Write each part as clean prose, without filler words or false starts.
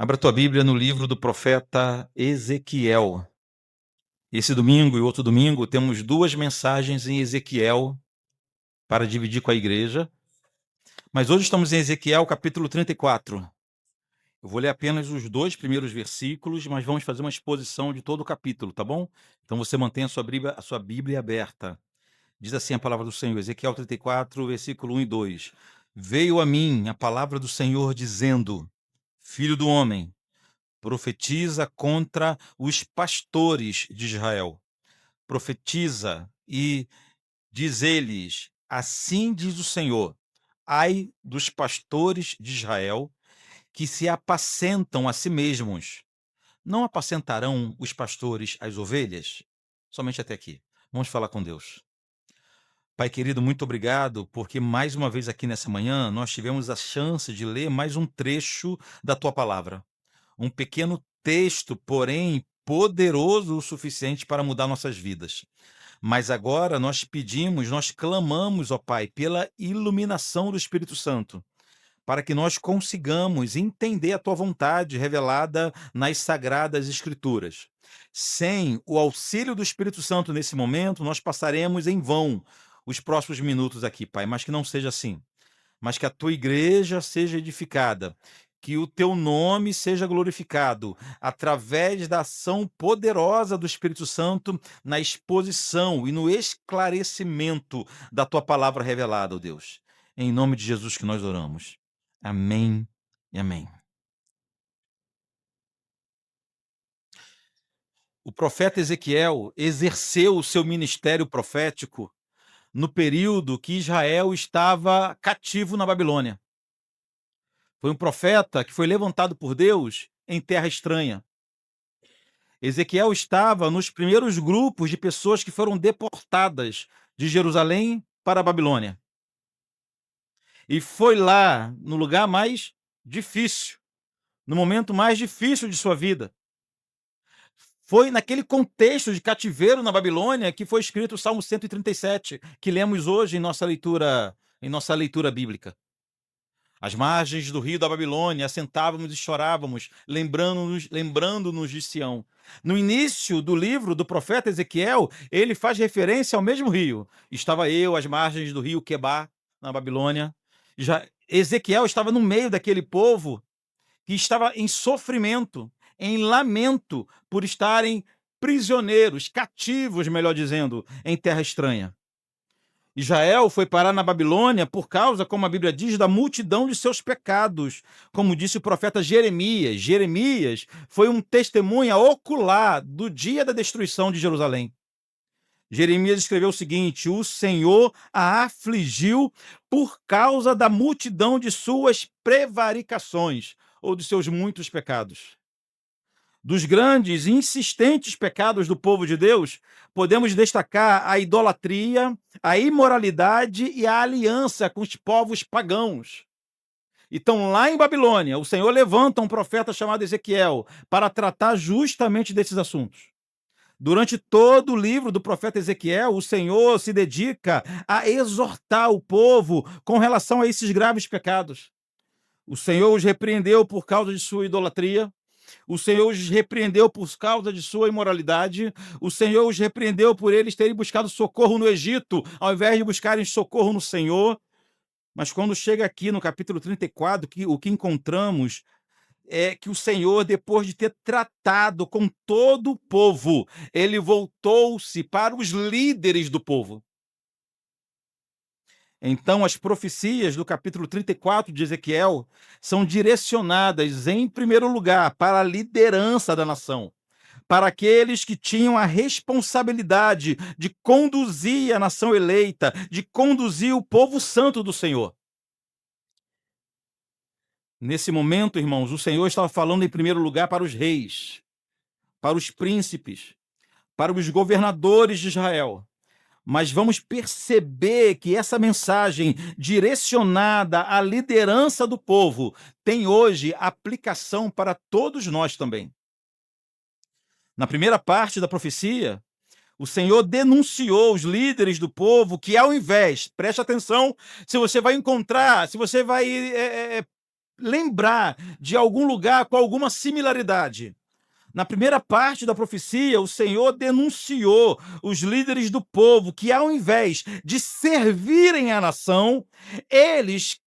Abra tua Bíblia no livro do profeta Ezequiel. Esse domingo e outro domingo temos duas mensagens em Ezequiel para dividir com a igreja. Mas hoje estamos em Ezequiel capítulo 34. Eu vou ler apenas os dois primeiros versículos, mas vamos fazer uma exposição de todo o capítulo, tá bom? Então você mantém a sua Bíblia aberta. Diz assim a palavra do Senhor, Ezequiel 34, versículo 1 e 2. Veio a mim a palavra do Senhor dizendo: Filho do homem, profetiza contra os pastores de Israel. Profetiza e diz-lhes: assim diz o Senhor: ai dos pastores de Israel que se apacentam a si mesmos. Não apacentarão os pastores as ovelhas? Somente até aqui. Vamos falar com Deus. Pai querido, muito obrigado, porque mais uma vez aqui nessa manhã nós tivemos a chance de ler mais um trecho da tua palavra. Um pequeno texto, porém poderoso o suficiente para mudar nossas vidas. Mas agora nós pedimos, nós clamamos, ó Pai, pela iluminação do Espírito Santo, para que nós consigamos entender a tua vontade revelada nas sagradas Escrituras. Sem o auxílio do Espírito Santo nesse momento, nós passaremos em vão os próximos minutos aqui, Pai, mas que não seja assim. Mas que a tua igreja seja edificada, que o teu nome seja glorificado através da ação poderosa do Espírito Santo na exposição e no esclarecimento da tua palavra revelada, ó Deus. Em nome de Jesus que nós oramos. Amém e amém. O profeta Ezequiel exerceu o seu ministério profético no período que Israel estava cativo na Babilônia. Foi um profeta que foi levantado por Deus em terra estranha. Ezequiel estava nos primeiros grupos de pessoas que foram deportadas de Jerusalém para a Babilônia. E foi lá, no lugar mais difícil, no momento mais difícil de sua vida. Foi naquele contexto de cativeiro na Babilônia que foi escrito o Salmo 137, que lemos hoje em nossa leitura bíblica. Às margens do rio da Babilônia, assentávamos e chorávamos, lembrando-nos de Sião. No início do livro do profeta Ezequiel, ele faz referência ao mesmo rio. Estava eu às margens do rio Quebar, na Babilônia. Ezequiel estava no meio daquele povo que estava em sofrimento, em lamento por estarem prisioneiros, cativos, melhor dizendo, em terra estranha. Israel foi parar na Babilônia por causa, como a Bíblia diz, da multidão de seus pecados. Como disse o profeta Jeremias. Jeremias foi um testemunha ocular do dia da destruição de Jerusalém. Jeremias escreveu o seguinte: o Senhor a afligiu por causa da multidão de suas prevaricações, ou de seus muitos pecados. Dos grandes e insistentes pecados do povo de Deus, podemos destacar a idolatria, a imoralidade e a aliança com os povos pagãos. Então, lá em Babilônia, o Senhor levanta um profeta chamado Ezequiel para tratar justamente desses assuntos. Durante todo o livro do profeta Ezequiel, o Senhor se dedica a exortar o povo com relação a esses graves pecados. O Senhor os repreendeu por causa de sua idolatria. O Senhor os repreendeu por causa de sua imoralidade. O Senhor os repreendeu por eles terem buscado socorro no Egito, ao invés de buscarem socorro no Senhor. Mas quando chega aqui no capítulo 34, o que encontramos é que o Senhor, depois de ter tratado com todo o povo, ele voltou-se para os líderes do povo. Então, as profecias do capítulo 34 de Ezequiel são direcionadas, em primeiro lugar, para a liderança da nação, para aqueles que tinham a responsabilidade de conduzir a nação eleita, de conduzir o povo santo do Senhor. Nesse momento, irmãos, o Senhor estava falando em primeiro lugar para os reis, para os príncipes, para os governadores de Israel. Mas vamos perceber que essa mensagem direcionada à liderança do povo tem hoje aplicação para todos nós também. Na primeira parte da profecia, o Senhor denunciou os líderes do povo que, ao invés, preste atenção, se você vai lembrar de algum lugar com alguma similaridade. Na primeira parte da profecia, o Senhor denunciou os líderes do povo que, ao invés de servirem a nação, eles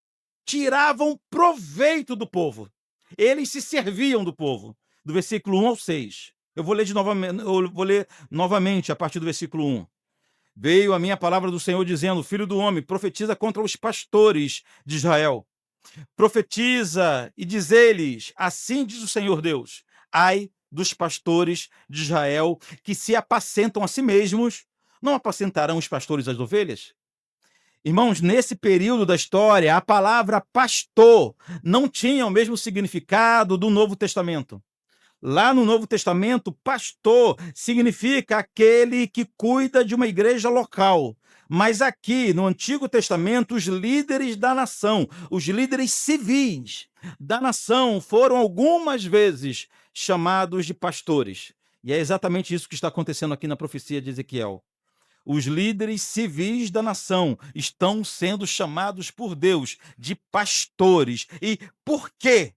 tiravam proveito do povo. Eles se serviam do povo. Do versículo 1 ao 6. Eu vou ler novamente a partir do versículo 1. Veio a minha palavra do Senhor dizendo: Filho do homem, profetiza contra os pastores de Israel. Profetiza e diz-lhes: assim diz o Senhor Deus: ai dos pastores de Israel que se apacentam a si mesmos, não apacentarão os pastores as ovelhas? Irmãos, nesse período da história, a palavra pastor não tinha o mesmo significado do Novo Testamento. Lá no Novo Testamento, pastor significa aquele que cuida de uma igreja local. Mas aqui, no Antigo Testamento, os líderes da nação, os líderes civis da nação, foram algumas vezes chamados de pastores. E é exatamente isso que está acontecendo aqui na profecia de Ezequiel. Os líderes civis da nação estão sendo chamados por Deus de pastores. E por quê?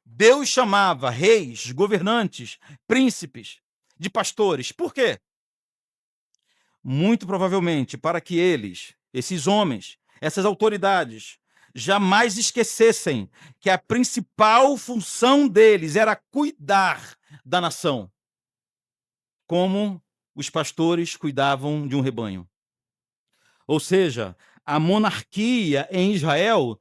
Deus chamava reis, governantes, príncipes de pastores. Por quê? Muito provavelmente para que eles, esses homens, essas autoridades, jamais esquecessem que a principal função deles era cuidar da nação, como os pastores cuidavam de um rebanho. Ou seja, a monarquia em Israel,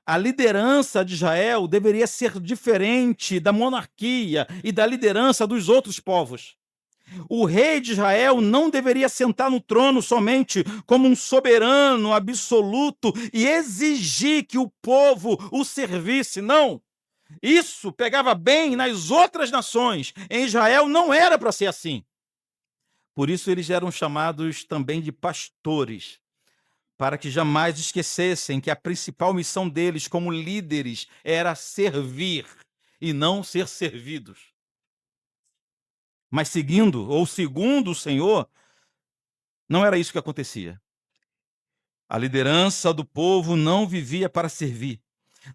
a liderança de Israel deveria ser diferente da monarquia e da liderança dos outros povos. O rei de Israel não deveria sentar no trono somente como um soberano absoluto e exigir que o povo o servisse. Não. Isso pegava bem nas outras nações. Em Israel não era para ser assim. Por isso eles eram chamados também de pastores, para que jamais esquecessem que a principal missão deles como líderes era servir e não ser servidos. Mas segundo o Senhor, não era isso que acontecia. A liderança do povo não vivia para servir.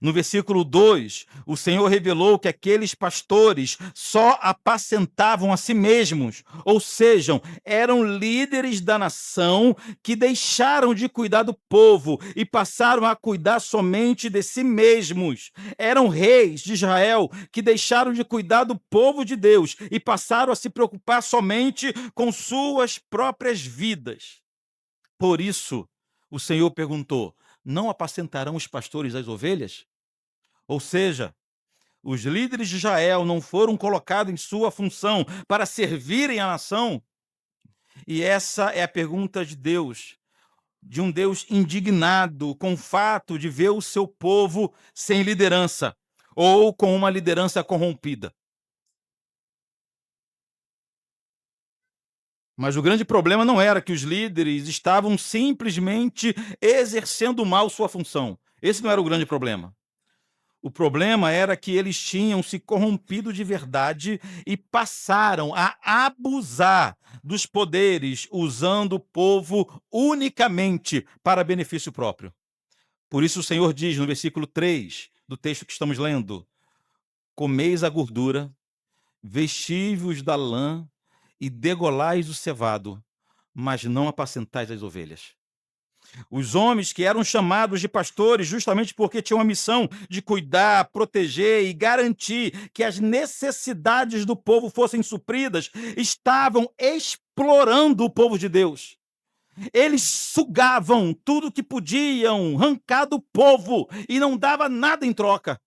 No versículo 2, o Senhor revelou que aqueles pastores só apacentavam a si mesmos, ou seja, eram líderes da nação que deixaram de cuidar do povo e passaram a cuidar somente de si mesmos. Eram reis de Israel que deixaram de cuidar do povo de Deus e passaram a se preocupar somente com suas próprias vidas. Por isso, o Senhor perguntou: não apacentarão os pastores as ovelhas? Ou seja, os líderes de Israel não foram colocados em sua função para servirem a nação? E essa é a pergunta de Deus, de um Deus indignado com o fato de ver o seu povo sem liderança ou com uma liderança corrompida. Mas o grande problema não era que os líderes estavam simplesmente exercendo mal sua função. Esse não era o grande problema. O problema era que eles tinham se corrompido de verdade e passaram a abusar dos poderes, usando o povo unicamente para benefício próprio. Por isso o Senhor diz no versículo 3 do texto que estamos lendo: comeis a gordura, vestivos da lã e degolais o cevado, mas não apacentais as ovelhas. Os homens que eram chamados de pastores justamente porque tinham a missão de cuidar, proteger e garantir que as necessidades do povo fossem supridas, estavam explorando o povo de Deus. Eles sugavam tudo que podiam arrancar do povo e não dava nada em troca.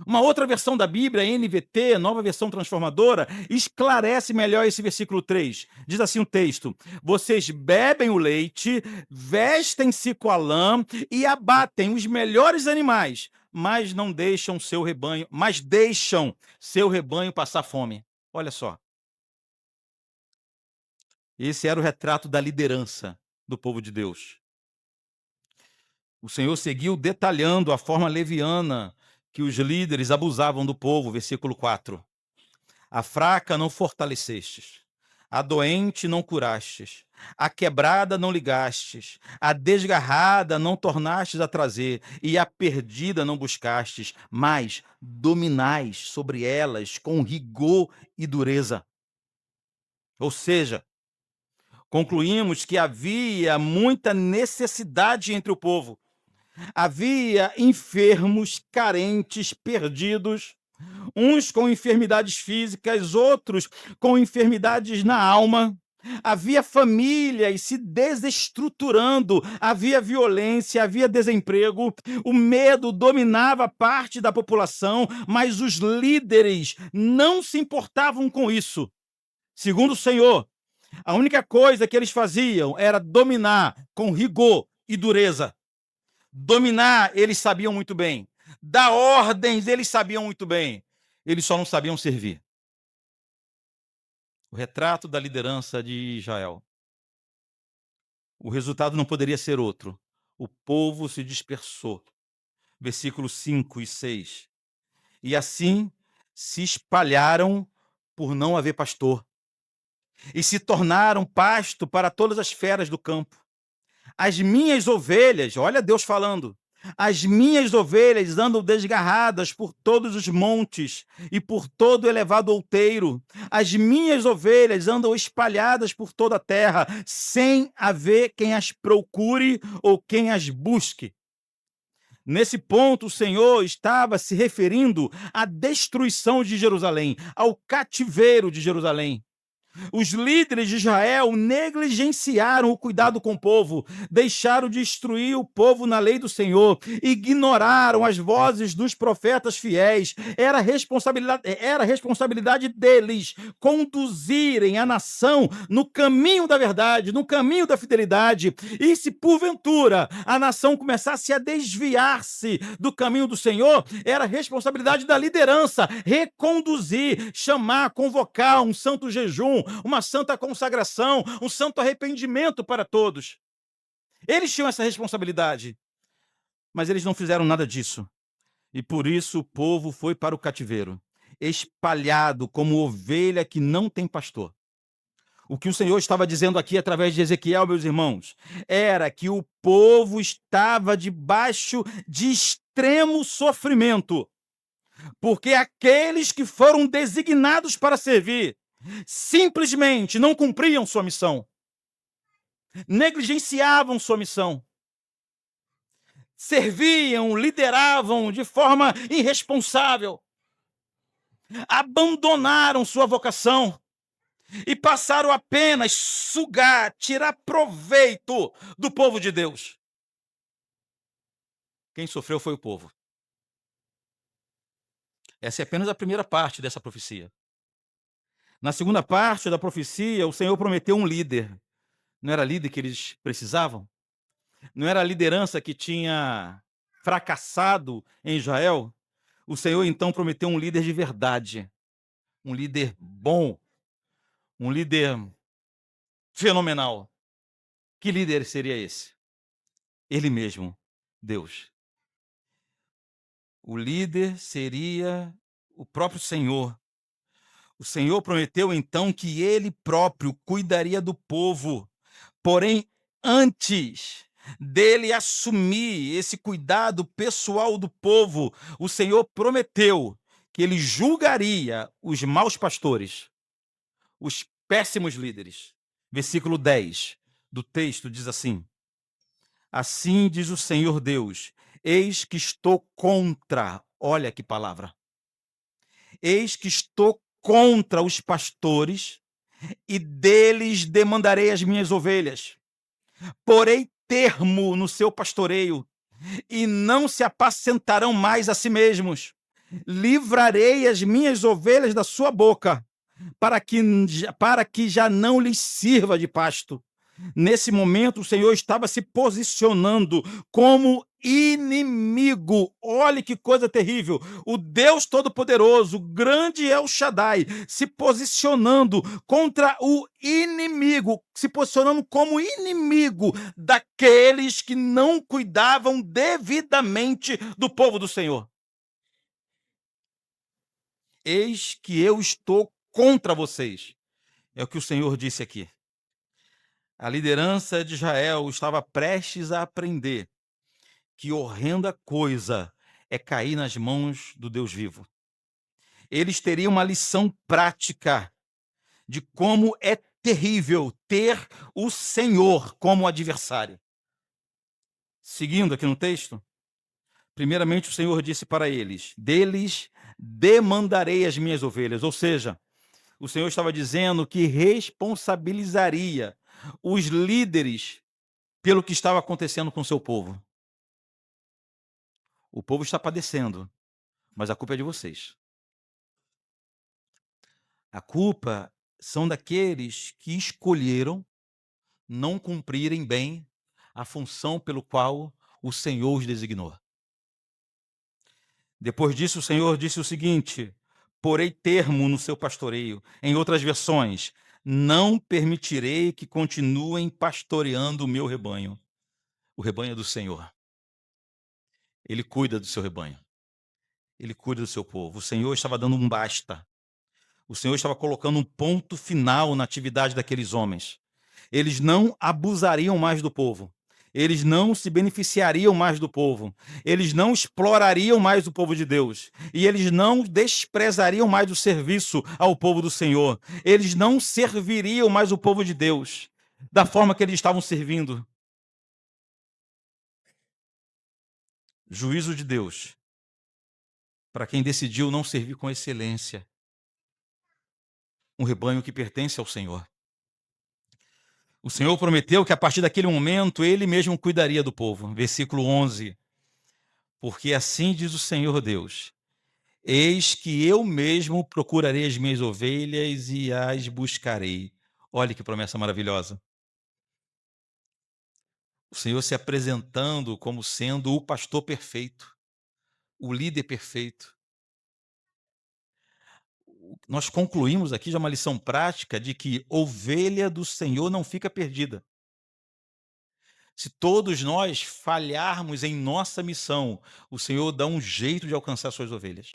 Uma outra versão da Bíblia, NVT, Nova Versão Transformadora, esclarece melhor esse versículo 3. Diz assim o texto: vocês bebem o leite, vestem-se com a lã e abatem os melhores animais, mas deixam seu rebanho passar fome. Olha só. Esse era o retrato da liderança do povo de Deus. O Senhor seguiu detalhando a forma leviana que os líderes abusavam do povo, versículo 4. A fraca não fortalecestes, A doente não curastes, a quebrada não ligastes, a desgarrada não tornastes a trazer, e a perdida não buscastes, mas dominais sobre elas com rigor e dureza. Ou seja, concluímos que havia muita necessidade entre o povo. Havia enfermos, carentes, perdidos, uns com enfermidades físicas, outros com enfermidades na alma. Havia famílias se desestruturando, havia violência, havia desemprego, o medo dominava parte da população, mas os líderes não se importavam com isso. Segundo o Senhor, a única coisa que eles faziam era dominar com rigor e dureza. Dominar, eles sabiam muito bem. Dar ordens, eles sabiam muito bem. Eles só não sabiam servir. O retrato da liderança de Israel. O resultado não poderia ser outro. O povo se dispersou. Versículos 5 e 6. E assim se espalharam por não haver pastor. E se tornaram pasto para todas as feras do campo. As minhas ovelhas, olha Deus falando, as minhas ovelhas andam desgarradas por todos os montes e por todo o elevado outeiro. As minhas ovelhas andam espalhadas por toda a terra, sem haver quem as procure ou quem as busque. Nesse ponto, o Senhor estava se referindo à destruição de Jerusalém, ao cativeiro de Jerusalém. Os líderes de Israel negligenciaram o cuidado com o povo, deixaram de instruir o povo na lei do Senhor, ignoraram as vozes dos profetas fiéis. Era responsabilidade deles conduzirem a nação no caminho da verdade, no caminho da fidelidade. E se porventura a nação começasse a desviar-se do caminho do Senhor, era responsabilidade da liderança reconduzir, chamar, convocar um santo jejum, uma santa consagração, um santo arrependimento para todos. Eles tinham essa responsabilidade, mas eles não fizeram nada disso. E por isso o povo foi para o cativeiro, espalhado como ovelha que não tem pastor. O que o Senhor estava dizendo aqui através de Ezequiel, meus irmãos, era que o povo estava debaixo de extremo sofrimento, porque aqueles que foram designados para servir simplesmente não cumpriam sua missão, negligenciavam sua missão, serviam, lideravam de forma irresponsável, abandonaram sua vocação e passaram apenas sugar, tirar proveito do povo de Deus. Quem sofreu foi o povo. Essa é apenas a primeira parte dessa profecia. Na segunda parte da profecia, o Senhor prometeu um líder. Não era líder que eles precisavam? Não era a liderança que tinha fracassado em Israel? O Senhor então prometeu um líder de verdade, um líder bom, um líder fenomenal. Que líder seria esse? Ele mesmo, Deus. O líder seria o próprio Senhor. O Senhor prometeu então que ele próprio cuidaria do povo. Porém, antes dele assumir esse cuidado pessoal do povo, o Senhor prometeu que ele julgaria os maus pastores, os péssimos líderes. Versículo 10 do texto diz assim: assim diz o Senhor Deus, eis que estou contra, olha que palavra, eis que estou contra os pastores e deles demandarei as minhas ovelhas. Porei termo no seu pastoreio e não se apacentarão mais a si mesmos. Livrarei as minhas ovelhas da sua boca, para que já não lhes sirva de pasto. Nesse momento, o Senhor estava se posicionando como inimigo. Olhe que coisa terrível. O Deus Todo-Poderoso, o grande El Shaddai, se posicionando contra o inimigo, se posicionando como inimigo daqueles que não cuidavam devidamente do povo do Senhor. Eis que eu estou contra vocês É o que o Senhor disse aqui. A liderança de Israel estava prestes a aprender que horrenda coisa é cair nas mãos do Deus vivo. Eles teriam uma lição prática de como é terrível ter o Senhor como adversário. Seguindo aqui no texto, primeiramente o Senhor disse para eles: deles demandarei as minhas ovelhas. Ou seja, o Senhor estava dizendo que responsabilizaria os líderes pelo que estava acontecendo com o seu povo. O povo está padecendo, mas a culpa é de vocês. A culpa são daqueles que escolheram não cumprirem bem a função pelo qual o Senhor os designou. Depois disso, o Senhor disse o seguinte: porei termo no seu pastoreio. Em outras versões, não permitirei que continuem pastoreando o meu rebanho. O rebanho é do Senhor. Ele cuida do seu rebanho. Ele cuida do seu povo. O Senhor estava dando um basta. O Senhor estava colocando um ponto final na atividade daqueles homens. Eles não abusariam mais do povo. Eles não se beneficiariam mais do povo. Eles não explorariam mais o povo de Deus. E eles não desprezariam mais o serviço ao povo do Senhor. Eles não serviriam mais o povo de Deus da forma que eles estavam servindo. Juízo de Deus para quem decidiu não servir com excelência um rebanho que pertence ao Senhor. O Senhor prometeu que a partir daquele momento ele mesmo cuidaria do povo. Versículo 11. Porque assim diz o Senhor Deus: eis que eu mesmo procurarei as minhas ovelhas e as buscarei. Olha que promessa maravilhosa. O Senhor se apresentando como sendo o pastor perfeito, o líder perfeito. Nós concluímos aqui já uma lição prática de que ovelha do Senhor não fica perdida. Se todos nós falharmos em nossa missão, o Senhor dá um jeito de alcançar suas ovelhas.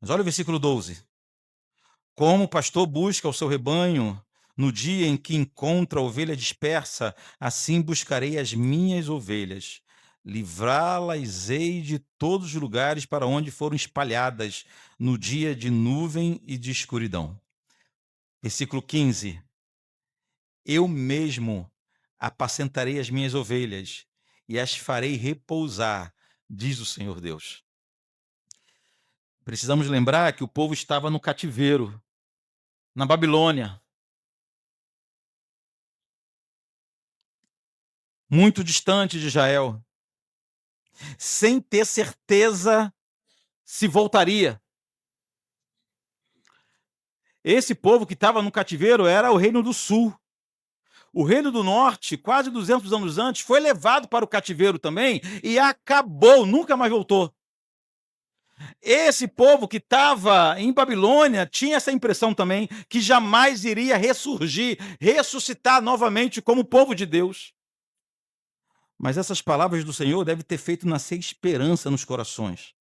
Mas olha o versículo 12. Como o pastor busca o seu rebanho no dia em que encontra a ovelha dispersa, assim buscarei as minhas ovelhas. Livrá-las-ei de todos os lugares para onde foram espalhadas no dia de nuvem e de escuridão. Versículo 15. Eu mesmo apacentarei as minhas ovelhas e as farei repousar, diz o Senhor Deus. Precisamos lembrar que o povo estava no cativeiro, na Babilônia, muito distante de Israel, sem ter certeza se voltaria. Esse povo que estava no cativeiro era o Reino do Sul. O Reino do Norte, quase 200 anos antes, foi levado para o cativeiro também e acabou, nunca mais voltou. Esse povo que estava em Babilônia tinha essa impressão também que jamais iria ressurgir, ressuscitar novamente como povo de Deus. Mas essas palavras do Senhor devem ter feito nascer esperança nos corações.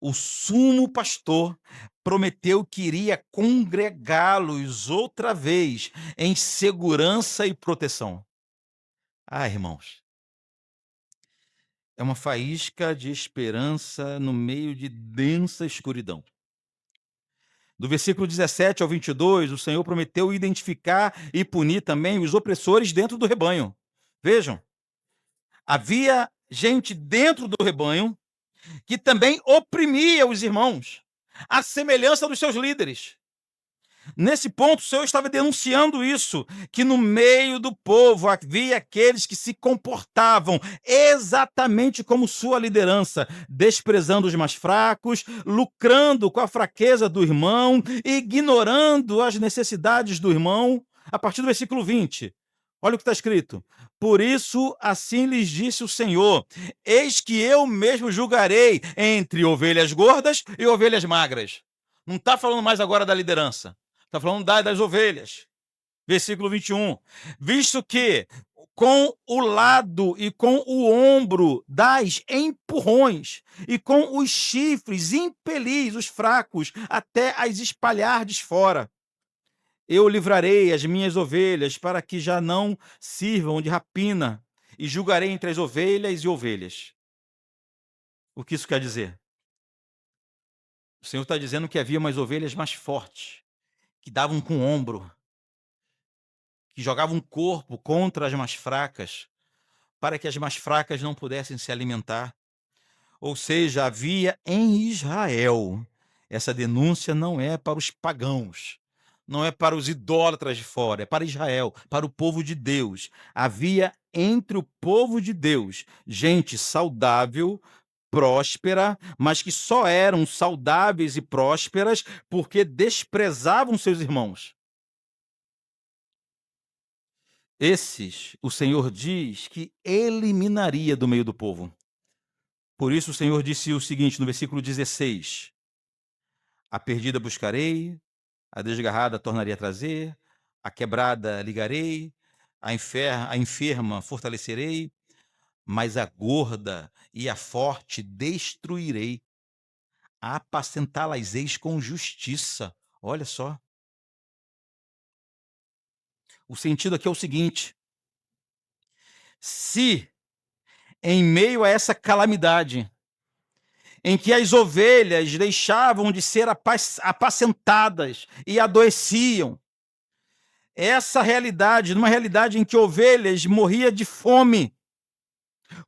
O sumo pastor prometeu que iria congregá-los outra vez em segurança e proteção. Ah, irmãos, é uma faísca de esperança no meio de densa escuridão. Do versículo 17 ao 22, o Senhor prometeu identificar e punir também os opressores dentro do rebanho. Vejam, havia gente dentro do rebanho que também oprimia os irmãos, à semelhança dos seus líderes. Nesse ponto, o Senhor estava denunciando isso, que no meio do povo havia aqueles que se comportavam exatamente como sua liderança, desprezando os mais fracos, lucrando com a fraqueza do irmão, ignorando as necessidades do irmão. A partir do versículo 20, olha o que está escrito. Por isso, assim lhes disse o Senhor: eis que eu mesmo julgarei entre ovelhas gordas e ovelhas magras. Não está falando mais agora da liderança. Está falando das ovelhas. Versículo 21. Visto que com o lado e com o ombro das empurrões, e com os chifres impelis os fracos até as espalhardes fora. Eu livrarei as minhas ovelhas para que já não sirvam de rapina, e julgarei entre as ovelhas e ovelhas. O que isso quer dizer? O Senhor está dizendo que havia umas ovelhas mais fortes, que davam com o ombro, que jogavam o corpo contra as mais fracas, para que as mais fracas não pudessem se alimentar. Ou seja, havia em Israel, essa denúncia não é para os pagãos, não é para os idólatras de fora, é para Israel, para o povo de Deus. Havia entre o povo de Deus gente saudável, próspera, mas que só eram saudáveis e prósperas porque desprezavam seus irmãos. Esses, o Senhor diz que eliminaria do meio do povo. Por isso o Senhor disse o seguinte no versículo 16: a perdida buscarei, a desgarrada tornarei a trazer, a quebrada ligarei, a enferma fortalecerei, mas a gorda e a forte destruirei. Apacentá-las-eis com justiça. Olha só. O sentido aqui é o seguinte: se em meio a essa calamidade, em que as ovelhas deixavam de ser apacentadas e adoeciam, essa realidade, numa realidade em que ovelhas morriam de fome,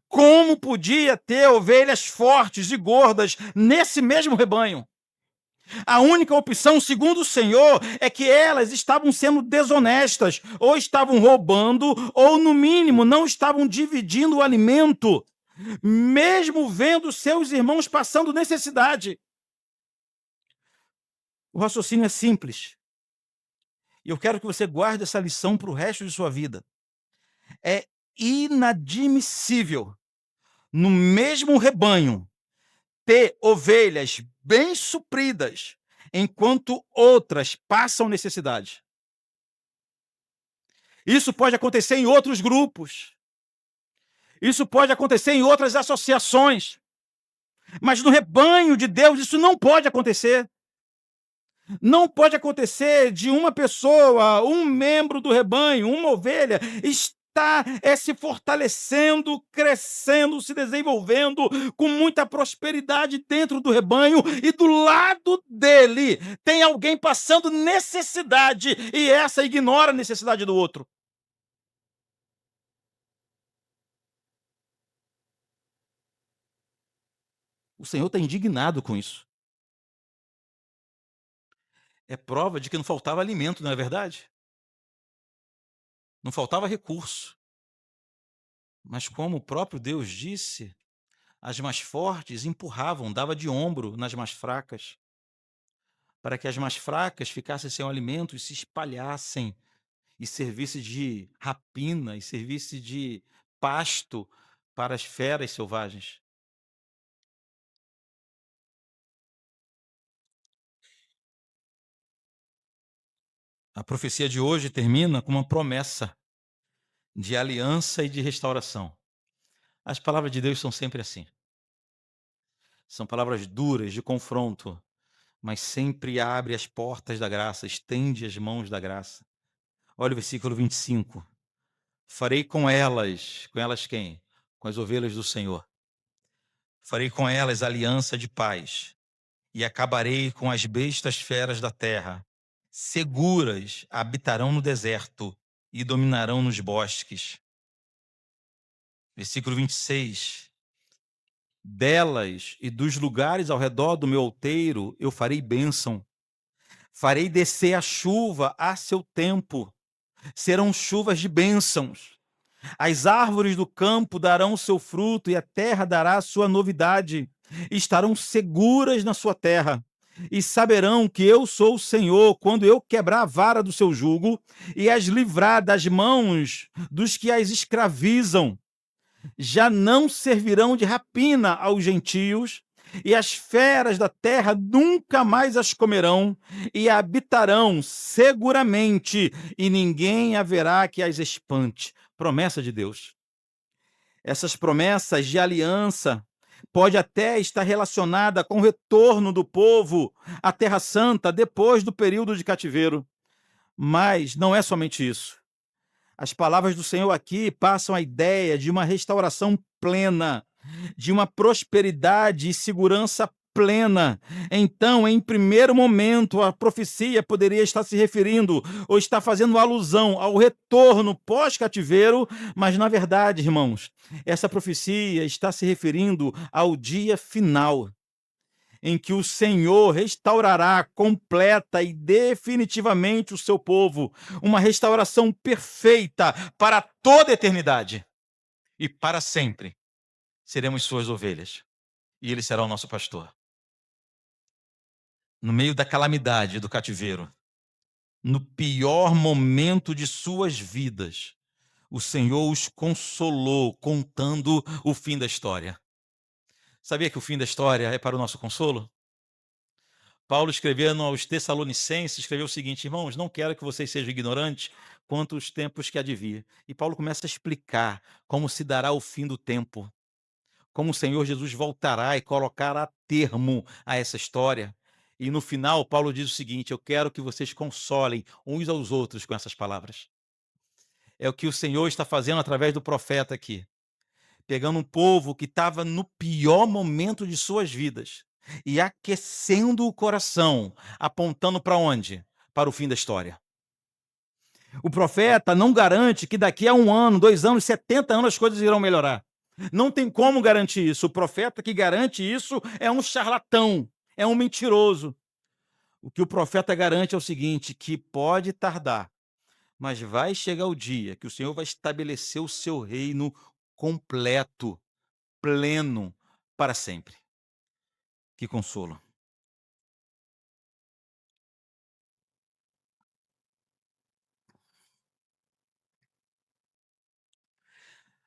como podia ter ovelhas fortes e gordas nesse mesmo rebanho? A única opção, segundo o Senhor, é que elas estavam sendo desonestas, ou estavam roubando, ou, no mínimo, não estavam dividindo o alimento, mesmo vendo seus irmãos passando necessidade. O raciocínio é simples. E eu quero que você guarde essa lição para o resto de sua vida. É inadmissível, no mesmo rebanho, ter ovelhas bem supridas, enquanto outras passam necessidade. Isso pode acontecer em outros grupos. Isso pode acontecer em outras associações. Mas no rebanho de Deus isso não pode acontecer. Não pode acontecer de uma pessoa, um membro do rebanho, uma ovelha, está se fortalecendo, crescendo, se desenvolvendo com muita prosperidade dentro do rebanho e do lado dele tem alguém passando necessidade e essa ignora a necessidade do outro. O Senhor está indignado com isso. É prova de que não faltava alimento, não é verdade? Não faltava recurso. Mas como o próprio Deus disse, as mais fortes empurravam, dava de ombro nas mais fracas, para que as mais fracas ficassem sem alimento e se espalhassem, e servisse de rapina, e servisse de pasto para as feras selvagens. A profecia de hoje termina com uma promessa de aliança e de restauração. As palavras de Deus são sempre assim. São palavras duras, de confronto, mas sempre abre as portas da graça, estende as mãos da graça. Olha o versículo 25. Farei com elas quem? Com as ovelhas do Senhor. Farei com elas aliança de paz, e acabarei com as bestas feras da terra. Seguras habitarão no deserto e dominarão nos bosques. Versículo 26. Delas e dos lugares ao redor do meu outeiro eu farei bênção. Farei descer a chuva a seu tempo. Serão chuvas de bênçãos. As árvores do campo darão o seu fruto e a terra dará a sua novidade. Estarão seguras na sua terra e saberão que eu sou o Senhor quando eu quebrar a vara do seu jugo e as livrar das mãos dos que as escravizam. Já não servirão de rapina aos gentios, e as feras da terra nunca mais as comerão, e habitarão seguramente, e ninguém haverá que as espante. Promessa de Deus. Essas promessas de aliança pode até estar relacionada com o retorno do povo à Terra Santa depois do período de cativeiro. Mas não é somente isso. As palavras do Senhor aqui passam a ideia de uma restauração plena, de uma prosperidade e segurança plena. Então, em primeiro momento, a profecia poderia estar se referindo ou estar fazendo alusão ao retorno pós-cativeiro, mas na verdade, irmãos, essa profecia está se referindo ao dia final, em que o Senhor restaurará completa e definitivamente o seu povo, uma restauração perfeita para toda a eternidade e para sempre. Seremos suas ovelhas e ele será o nosso pastor. No meio da calamidade do cativeiro, no pior momento de suas vidas, o Senhor os consolou contando o fim da história. Sabia que o fim da história é para o nosso consolo? Paulo, escrevendo aos Tessalonicenses, escreveu o seguinte: irmãos, não quero que vocês sejam ignorantes quanto os tempos que há de vir. E Paulo começa a explicar como se dará o fim do tempo, como o Senhor Jesus voltará e colocará termo a essa história. E no final, Paulo diz o seguinte: eu quero que vocês consolem uns aos outros com essas palavras. É o que o Senhor está fazendo através do profeta aqui, pegando um povo que estava no pior momento de suas vidas e aquecendo o coração, apontando para onde? Para o fim da história. O profeta não garante que daqui a 1 ano, 2 anos, 70 anos as coisas irão melhorar. Não tem como garantir isso. O profeta que garante isso é um charlatão, é um mentiroso. O que o profeta garante é o seguinte: que pode tardar, mas vai chegar o dia que o Senhor vai estabelecer o seu reino completo, pleno, para sempre. Que consolo.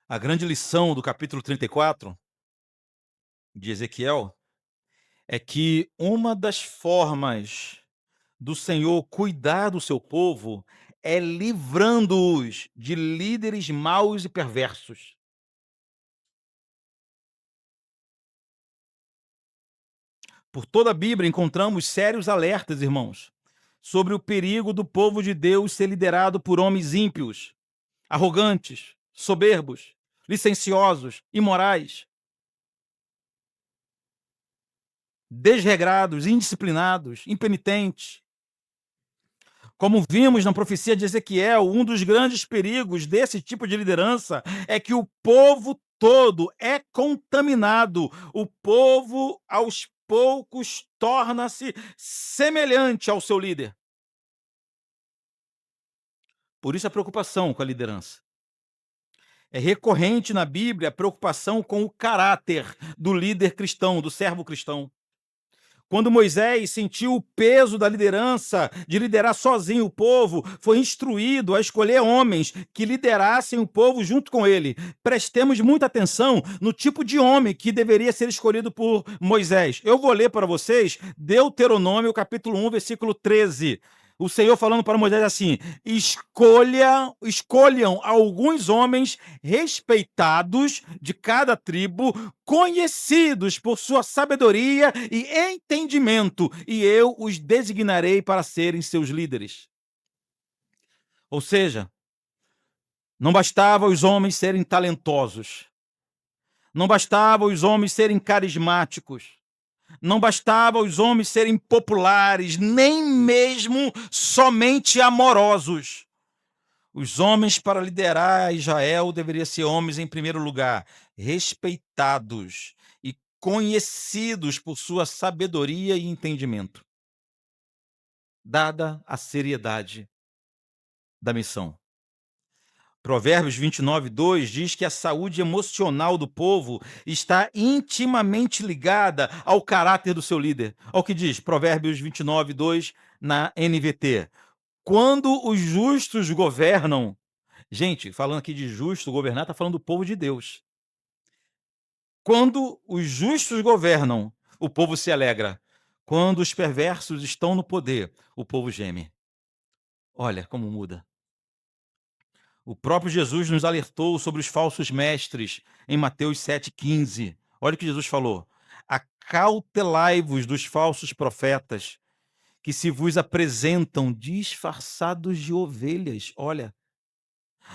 A grande lição do capítulo 34 de Ezequiel é que uma das formas do Senhor cuidar do seu povo é livrando-os de líderes maus e perversos. Por toda a Bíblia encontramos sérios alertas, irmãos, sobre o perigo do povo de Deus ser liderado por homens ímpios, arrogantes, soberbos, licenciosos, imorais, desregrados, indisciplinados, impenitentes. Como vimos na profecia de Ezequiel, um dos grandes perigos desse tipo de liderança é que o povo todo é contaminado. O povo, aos poucos, torna-se semelhante ao seu líder. Por isso a preocupação com a liderança. É recorrente na Bíblia a preocupação com o caráter do líder cristão, do servo cristão. Quando Moisés sentiu o peso da liderança, de liderar sozinho o povo, foi instruído a escolher homens que liderassem o povo junto com ele. Prestemos muita atenção no tipo de homem que deveria ser escolhido por Moisés. Eu vou ler para vocês Deuteronômio, capítulo 1, versículo 13. O Senhor falando para Moisés assim: escolham alguns homens respeitados de cada tribo, conhecidos por sua sabedoria e entendimento, e eu os designarei para serem seus líderes. Ou seja, não bastava os homens serem talentosos, não bastava os homens serem carismáticos, não bastava os homens serem populares, nem mesmo somente amorosos. Os homens para liderar Israel deveriam ser homens, em primeiro lugar, respeitados e conhecidos por sua sabedoria e entendimento, dada a seriedade da missão. Provérbios 29:2 diz que a saúde emocional do povo está intimamente ligada ao caráter do seu líder. Olha o que diz Provérbios 29:2 na NVT. Quando os justos governam, gente, falando aqui de justo, governar, está falando do povo de Deus. Quando os justos governam, o povo se alegra. Quando os perversos estão no poder, o povo geme. Olha como muda. O próprio Jesus nos alertou sobre os falsos mestres em Mateus 7,15. Olha o que Jesus falou: acautelai-vos dos falsos profetas, que se vos apresentam disfarçados de ovelhas, olha,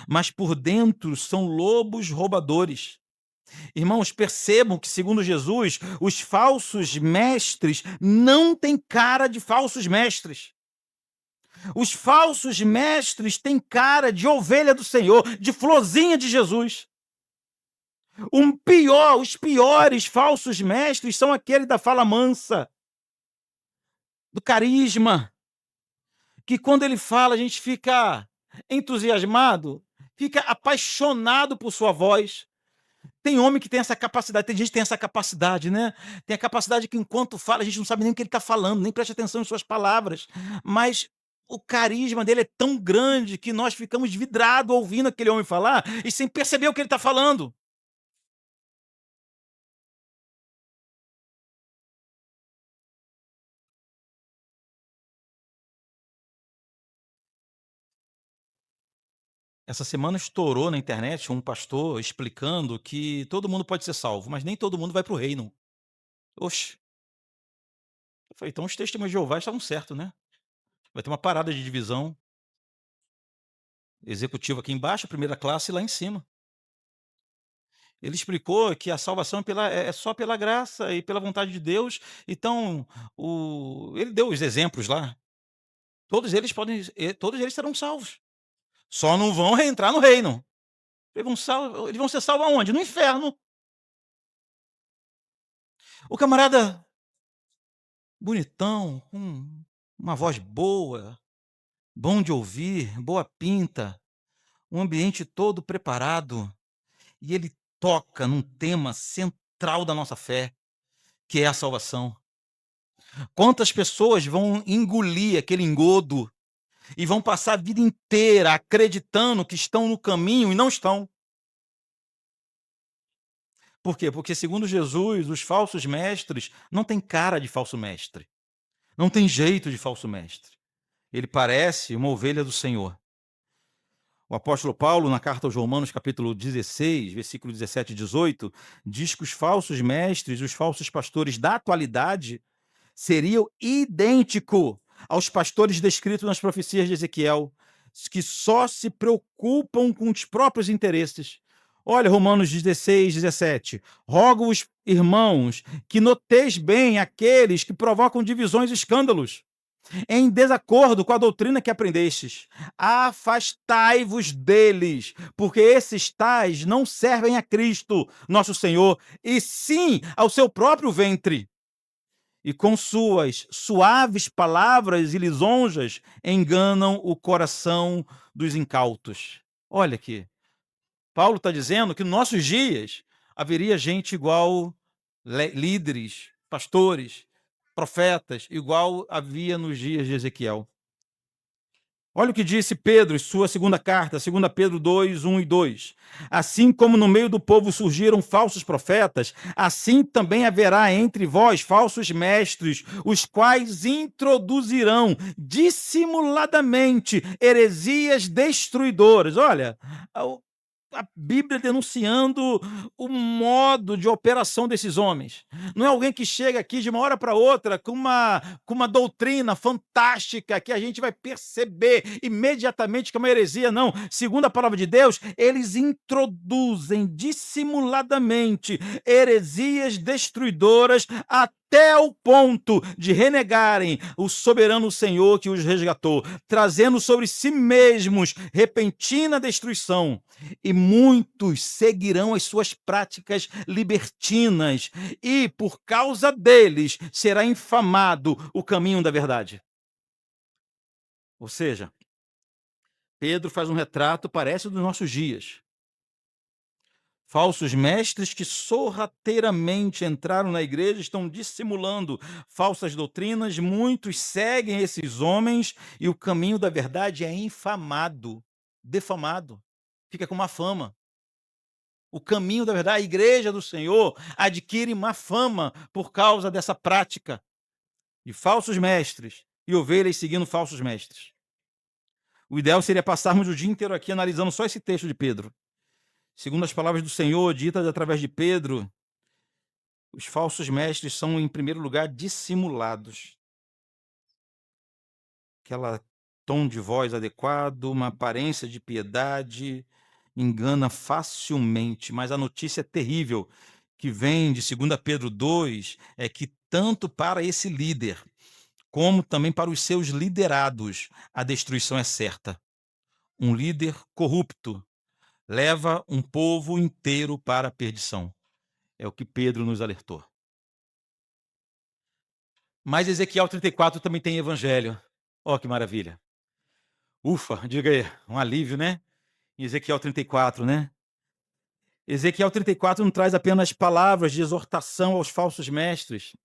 mas por dentro são lobos roubadores. Irmãos, percebam que, segundo Jesus, os falsos mestres não têm cara de falsos mestres. Os falsos mestres têm cara de ovelha do Senhor, de florzinha de Jesus. Os piores falsos mestres são aqueles da fala mansa, do carisma, que quando ele fala a gente fica entusiasmado, fica apaixonado por sua voz. Tem homem que tem essa capacidade, tem gente que tem essa capacidade, né? Tem a capacidade que enquanto fala a gente não sabe nem o que ele está falando, nem presta atenção em suas palavras, mas o carisma dele é tão grande que nós ficamos vidrados ouvindo aquele homem falar e sem perceber o que ele está falando. Essa semana estourou na internet um pastor explicando que todo mundo pode ser salvo, mas nem todo mundo vai para o reino. Oxe, eu falei, então os testemunhos de Jeová estavam certos, né? Vai ter uma parada de divisão executiva aqui embaixo, primeira classe lá em cima. Ele explicou que a salvação é só pela graça e pela vontade de Deus. Então, ele deu os exemplos lá. Todos eles serão salvos. Só não vão reentrar no reino. Eles vão ser salvos aonde? No inferno. O camarada bonitão, com uma voz boa, bom de ouvir, boa pinta, um ambiente todo preparado, e ele toca num tema central da nossa fé, que é a salvação. Quantas pessoas vão engolir aquele engodo e vão passar a vida inteira acreditando que estão no caminho e não estão? Por quê? Porque, segundo Jesus, os falsos mestres não têm cara de falso mestre, não tem jeito de falso mestre. Ele parece uma ovelha do Senhor. O apóstolo Paulo, na carta aos Romanos, capítulo 16, versículo 17 e 18, diz que os falsos mestres, os falsos pastores da atualidade, seriam idênticos aos pastores descritos nas profecias de Ezequiel, que só se preocupam com os próprios interesses. Olha, Romanos 16, 17. Rogo-vos, irmãos, que noteis bem aqueles que provocam divisões e escândalos, em desacordo com a doutrina que aprendestes. Afastai-vos deles, porque esses tais não servem a Cristo, nosso Senhor, e sim ao seu próprio ventre. E com suas suaves palavras e lisonjas enganam o coração dos incautos. Olha aqui, Paulo está dizendo que nos nossos dias haveria gente igual, líderes, pastores, profetas, igual havia nos dias de Ezequiel. Olha o que disse Pedro em sua segunda carta, 2 Pedro 2, 1 e 2. Assim como no meio do povo surgiram falsos profetas, assim também haverá entre vós falsos mestres, os quais introduzirão dissimuladamente heresias destruidoras. Olha, a Bíblia denunciando o modo de operação desses homens. Não é alguém que chega aqui de uma hora para outra com uma doutrina fantástica que a gente vai perceber imediatamente que é uma heresia, não. Segundo a palavra de Deus, eles introduzem dissimuladamente heresias destruidoras até o ponto de renegarem o soberano Senhor que os resgatou, trazendo sobre si mesmos repentina destruição. E muitos seguirão as suas práticas libertinas, e por causa deles será infamado o caminho da verdade. Ou seja, Pedro faz um retrato, parece, dos nossos dias. Falsos mestres que sorrateiramente entraram na igreja estão dissimulando falsas doutrinas. Muitos seguem esses homens e o caminho da verdade é infamado, defamado, fica com má fama. O caminho da verdade, a igreja do Senhor adquire má fama por causa dessa prática de falsos mestres e ovelhas seguindo falsos mestres. O ideal seria passarmos o dia inteiro aqui analisando só esse texto de Pedro. Segundo as palavras do Senhor, ditas através de Pedro, os falsos mestres são, em primeiro lugar, dissimulados. aquela tom de voz adequado, uma aparência de piedade, engana facilmente, mas a notícia terrível que vem de 2 Pedro 2 é que tanto para esse líder, como também para os seus liderados, a destruição é certa. Um líder corrupto leva um povo inteiro para a perdição. É o que Pedro nos alertou. Mas Ezequiel 34 também tem evangelho. Ó, que maravilha. Ufa, diga aí, um alívio, né? Em Ezequiel 34, né? Ezequiel 34 não traz apenas palavras de exortação aos falsos mestres.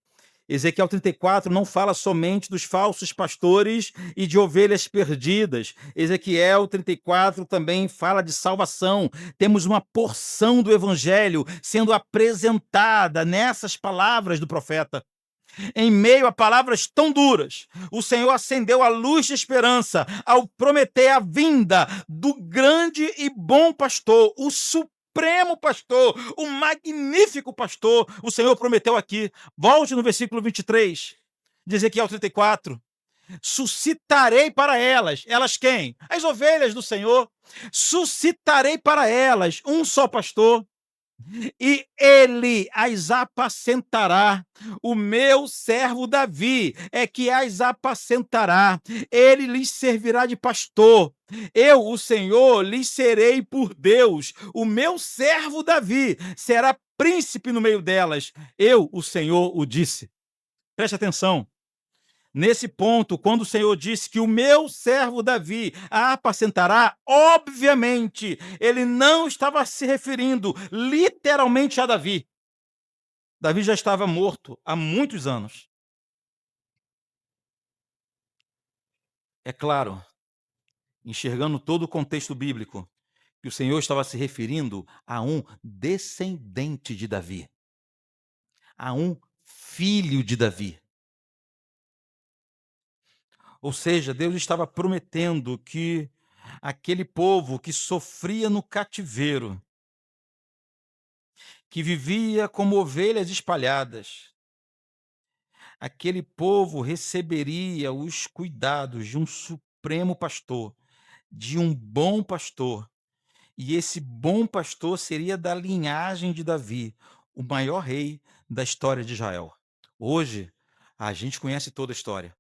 Ezequiel 34 não fala somente dos falsos pastores e de ovelhas perdidas. Ezequiel 34 também fala de salvação. Temos uma porção do evangelho sendo apresentada nessas palavras do profeta. Em meio a palavras tão duras, o Senhor acendeu a luz de esperança ao prometer a vinda do grande e bom pastor, o supremo pastor, o magnífico pastor. O Senhor prometeu aqui. Volte no versículo 23 de Ezequiel 34. Suscitarei para elas. Elas quem? As ovelhas do Senhor. Suscitarei para elas um só pastor, e ele as apacentará. O meu servo Davi é que as apacentará. Ele lhes servirá de pastor. Eu, o Senhor, lhes serei por Deus. O meu servo Davi será príncipe no meio delas. Eu, o Senhor, o disse. Preste atenção. Nesse ponto, quando o Senhor disse que o meu servo Davi a apacentará, obviamente, ele não estava se referindo literalmente a Davi. Davi já estava morto há muitos anos. É claro, enxergando todo o contexto bíblico, que o Senhor estava se referindo a um descendente de Davi, a um filho de Davi. Ou seja, Deus estava prometendo que aquele povo que sofria no cativeiro, que vivia como ovelhas espalhadas, aquele povo receberia os cuidados de um supremo pastor, de um bom pastor, e esse bom pastor seria da linhagem de Davi, o maior rei da história de Israel. Hoje, a gente conhece toda a história.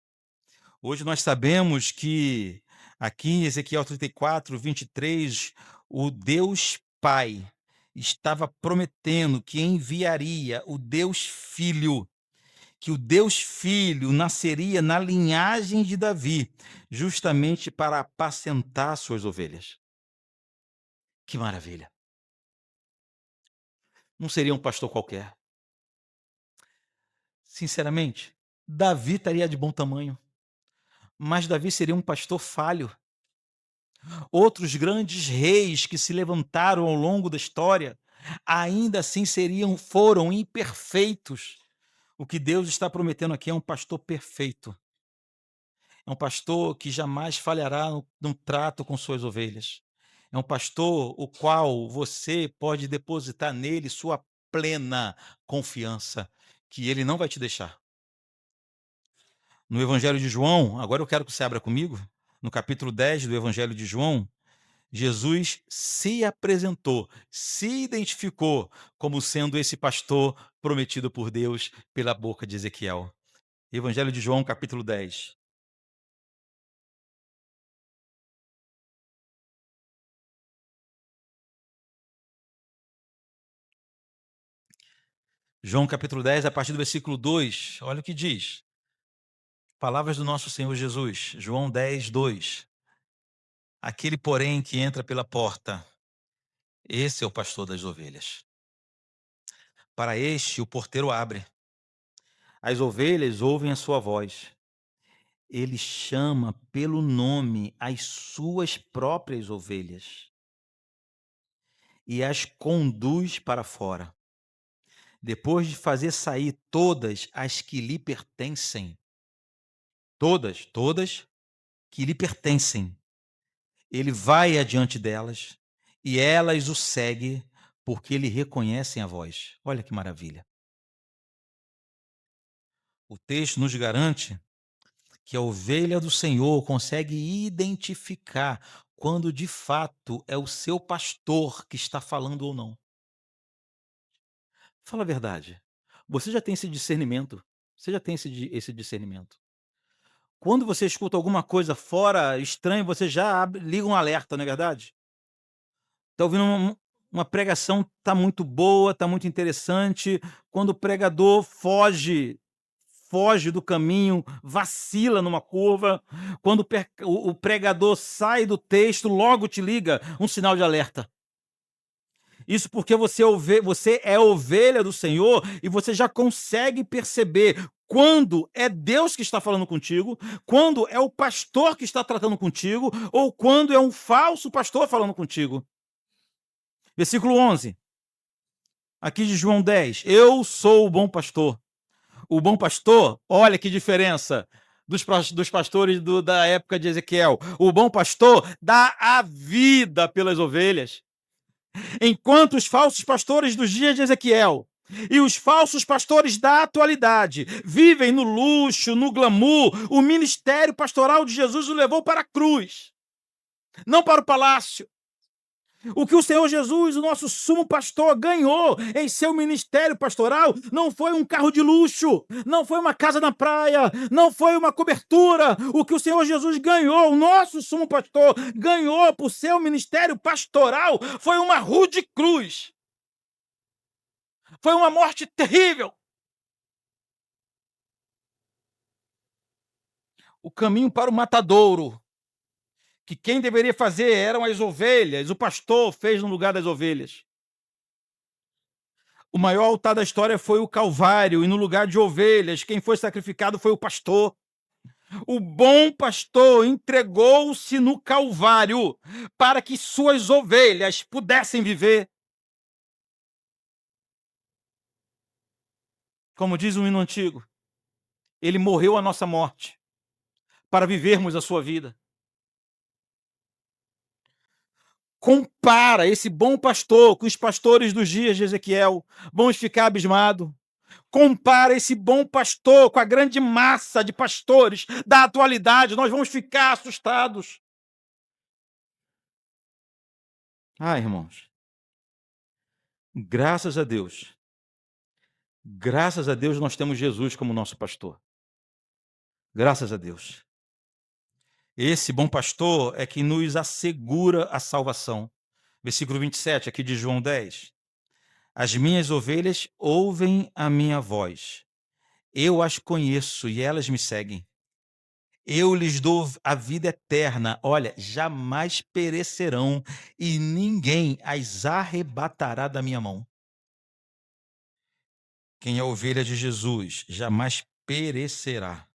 Hoje nós sabemos que aqui em Ezequiel 34, 23, o Deus Pai estava prometendo que enviaria o Deus Filho, que o Deus Filho nasceria na linhagem de Davi, justamente para apacentar suas ovelhas. Que maravilha! Não seria um pastor qualquer. Sinceramente, Davi estaria de bom tamanho, mas Davi seria um pastor falho. Outros grandes reis que se levantaram ao longo da história, ainda assim foram imperfeitos. O que Deus está prometendo aqui é um pastor perfeito. É um pastor que jamais falhará no trato com suas ovelhas. É um pastor o qual você pode depositar nele sua plena confiança, que ele não vai te deixar. No Evangelho de João, agora eu quero que você abra comigo, no capítulo 10 do Evangelho de João, Jesus se apresentou, se identificou como sendo esse pastor prometido por Deus pela boca de Ezequiel. Evangelho de João, capítulo 10. João capítulo 10, a partir do versículo 2, olha o que diz. Palavras do nosso Senhor Jesus, João 10, 2. Aquele, porém, que entra pela porta, esse é o pastor das ovelhas. Para este, o porteiro abre. As ovelhas ouvem a sua voz. Ele chama pelo nome as suas próprias ovelhas e as conduz para fora. Depois de fazer sair todas as que lhe pertencem, todas que lhe pertencem, ele vai adiante delas e elas o seguem porque lhe reconhecem a voz. Olha que maravilha. O texto nos garante que a ovelha do Senhor consegue identificar quando de fato é o seu pastor que está falando ou não. Fala a verdade. Você já tem esse discernimento. Você já tem esse discernimento. Quando você escuta alguma coisa fora, estranho, você já liga um alerta, não é verdade? Está ouvindo uma pregação, está muito boa, está muito interessante. Quando o pregador foge do caminho, vacila numa curva. Quando o pregador sai do texto, logo te liga um sinal de alerta. Isso porque você é ovelha do Senhor e você já consegue perceber quando é Deus que está falando contigo, quando é o pastor que está tratando contigo, ou quando é um falso pastor falando contigo. Versículo 11, aqui de João 10. Eu sou o bom pastor. O bom pastor, olha que diferença dos pastores da época de Ezequiel. O bom pastor dá a vida pelas ovelhas. Enquanto os falsos pastores dos dias de Ezequiel e os falsos pastores da atualidade vivem no luxo, no glamour, o ministério pastoral de Jesus o levou para a cruz, não para o palácio. O que o Senhor Jesus, o nosso sumo pastor, ganhou em seu ministério pastoral não foi um carro de luxo, não foi uma casa na praia, não foi uma cobertura. O que o Senhor Jesus ganhou, o nosso sumo pastor, ganhou por seu ministério pastoral foi uma rude cruz. Foi uma morte terrível. O caminho para o matadouro, que quem deveria fazer eram as ovelhas, o pastor fez no lugar das ovelhas. O maior altar da história foi o Calvário, e no lugar de ovelhas, quem foi sacrificado foi o pastor. O bom pastor entregou-se no Calvário para que suas ovelhas pudessem viver. Como diz um hino antigo, ele morreu a nossa morte para vivermos a sua vida. Compara esse bom pastor com os pastores dos dias de Ezequiel, vamos ficar abismados. Compara esse bom pastor com a grande massa de pastores da atualidade, nós vamos ficar assustados. Irmãos, graças a Deus, nós temos Jesus como nosso pastor. Graças a Deus. Esse bom pastor é que nos assegura a salvação. Versículo 27, aqui de João 10. As minhas ovelhas ouvem a minha voz. Eu as conheço e elas me seguem. Eu lhes dou a vida eterna. Olha, jamais perecerão e ninguém as arrebatará da minha mão. Quem é ovelha de Jesus jamais perecerá.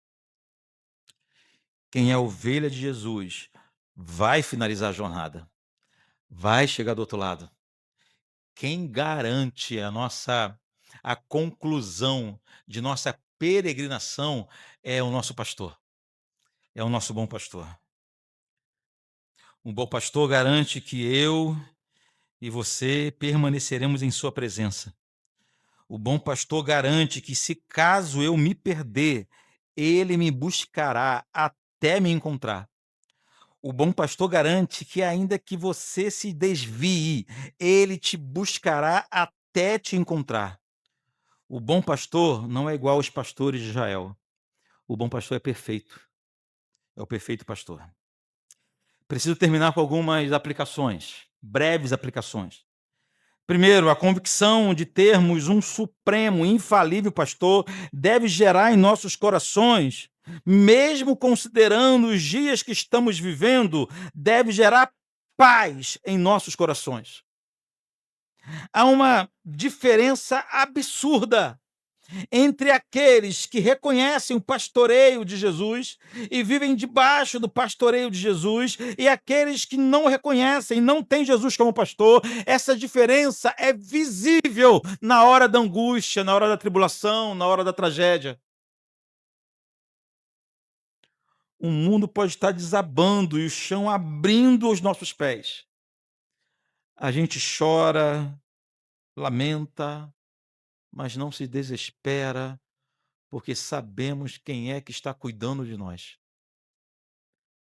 Quem é ovelha de Jesus vai finalizar a jornada. Vai chegar do outro lado. Quem garante a conclusão de nossa peregrinação é o nosso pastor. É o nosso bom pastor. Um bom pastor garante que eu e você permaneceremos em sua presença. O bom pastor garante que se caso eu me perder, ele me buscará até me encontrar. O bom pastor garante que ainda que você se desvie, ele te buscará até te encontrar. O bom pastor não é igual aos pastores de Israel. O bom pastor é perfeito. É o perfeito pastor. Preciso terminar com algumas aplicações, breves aplicações. Primeiro, a convicção de termos um supremo, infalível pastor deve gerar em nossos corações, mesmo considerando os dias que estamos vivendo, deve gerar paz em nossos corações. Há uma diferença absurda entre aqueles que reconhecem o pastoreio de Jesus e vivem debaixo do pastoreio de Jesus e aqueles que não reconhecem, não têm Jesus como pastor. Essa diferença é visível na hora da angústia, na hora da tribulação, na hora da tragédia. O mundo pode estar desabando e o chão abrindo aos nossos pés. A gente chora, lamenta, mas não se desespera, porque sabemos quem é que está cuidando de nós.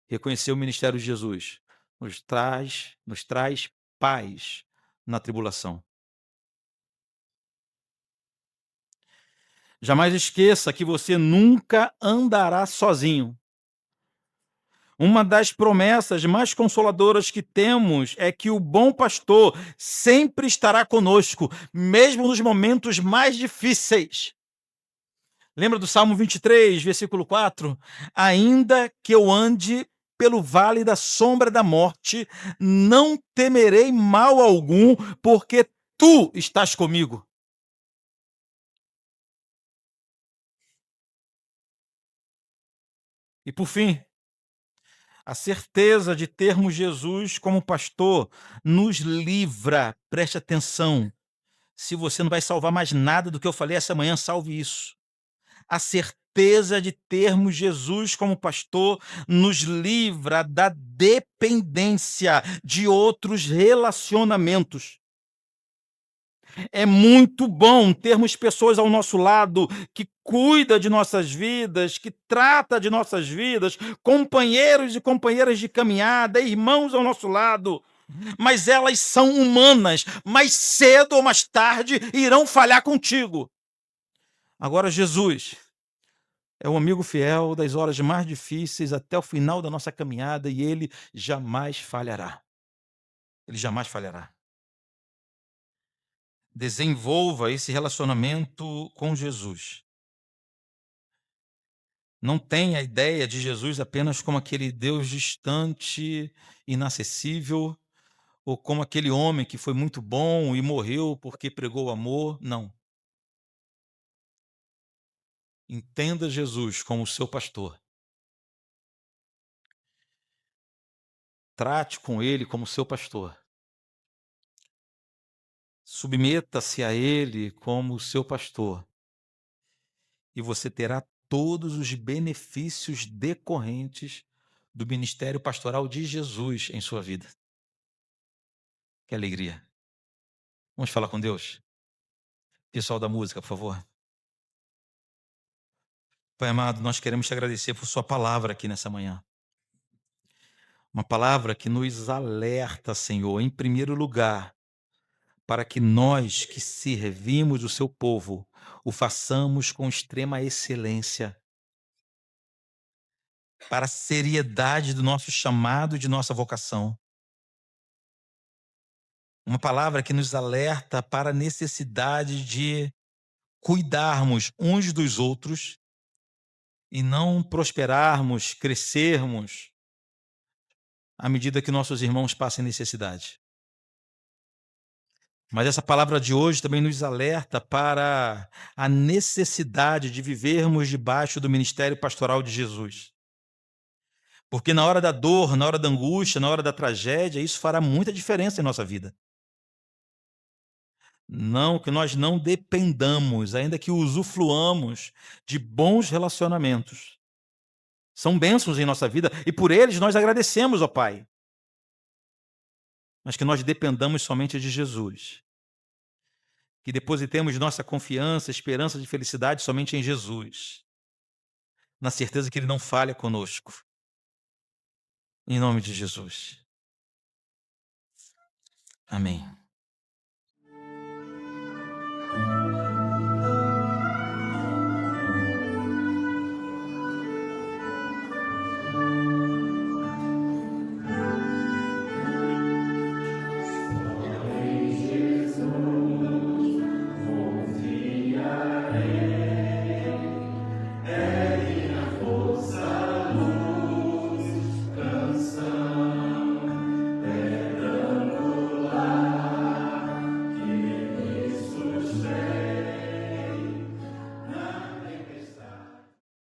Reconhecer o ministério de Jesus nos traz paz na tribulação. Jamais esqueça que você nunca andará sozinho. Uma das promessas mais consoladoras que temos é que o bom pastor sempre estará conosco, mesmo nos momentos mais difíceis. Lembra do Salmo 23, versículo 4? Ainda que eu ande pelo vale da sombra da morte, não temerei mal algum, porque tu estás comigo. E por fim, a certeza de termos Jesus como pastor nos livra, preste atenção. Se você não vai salvar mais nada do que eu falei essa manhã, salve isso. A certeza de termos Jesus como pastor nos livra da dependência de outros relacionamentos. É muito bom termos pessoas ao nosso lado que cuida de nossas vidas, que trata de nossas vidas, companheiros e companheiras de caminhada, irmãos ao nosso lado. Mas elas são humanas, mais cedo ou mais tarde irão falhar contigo. Agora, Jesus é o amigo fiel das horas mais difíceis até o final da nossa caminhada e ele jamais falhará. Ele jamais falhará. Desenvolva esse relacionamento com Jesus. Não tenha a ideia de Jesus apenas como aquele Deus distante, inacessível, ou como aquele homem que foi muito bom e morreu porque pregou o amor. Não. Entenda Jesus como seu pastor. Trate com ele como seu pastor. Submeta-se a ele como seu pastor. E você terá todos os benefícios decorrentes do ministério pastoral de Jesus em sua vida. Que alegria. Vamos falar com Deus? Pessoal da música, por favor. Pai amado, nós queremos te agradecer por sua palavra aqui nessa manhã. Uma palavra que nos alerta, Senhor, em primeiro lugar, para que nós que servimos o seu povo, o façamos com extrema excelência, para a seriedade do nosso chamado e de nossa vocação. Uma palavra que nos alerta para a necessidade de cuidarmos uns dos outros e não prosperarmos, crescermos à medida que nossos irmãos passem necessidade. Mas essa palavra de hoje também nos alerta para a necessidade de vivermos debaixo do ministério pastoral de Jesus. Porque na hora da dor, na hora da angústia, na hora da tragédia, isso fará muita diferença em nossa vida. Não que nós não dependamos, ainda que usufruamos de bons relacionamentos. São bênçãos em nossa vida e por eles nós agradecemos, ó Pai. Mas que nós dependamos somente de Jesus. Que depositemos nossa confiança, esperança de felicidade somente em Jesus. Na certeza que Ele não falha conosco. Em nome de Jesus. Amém.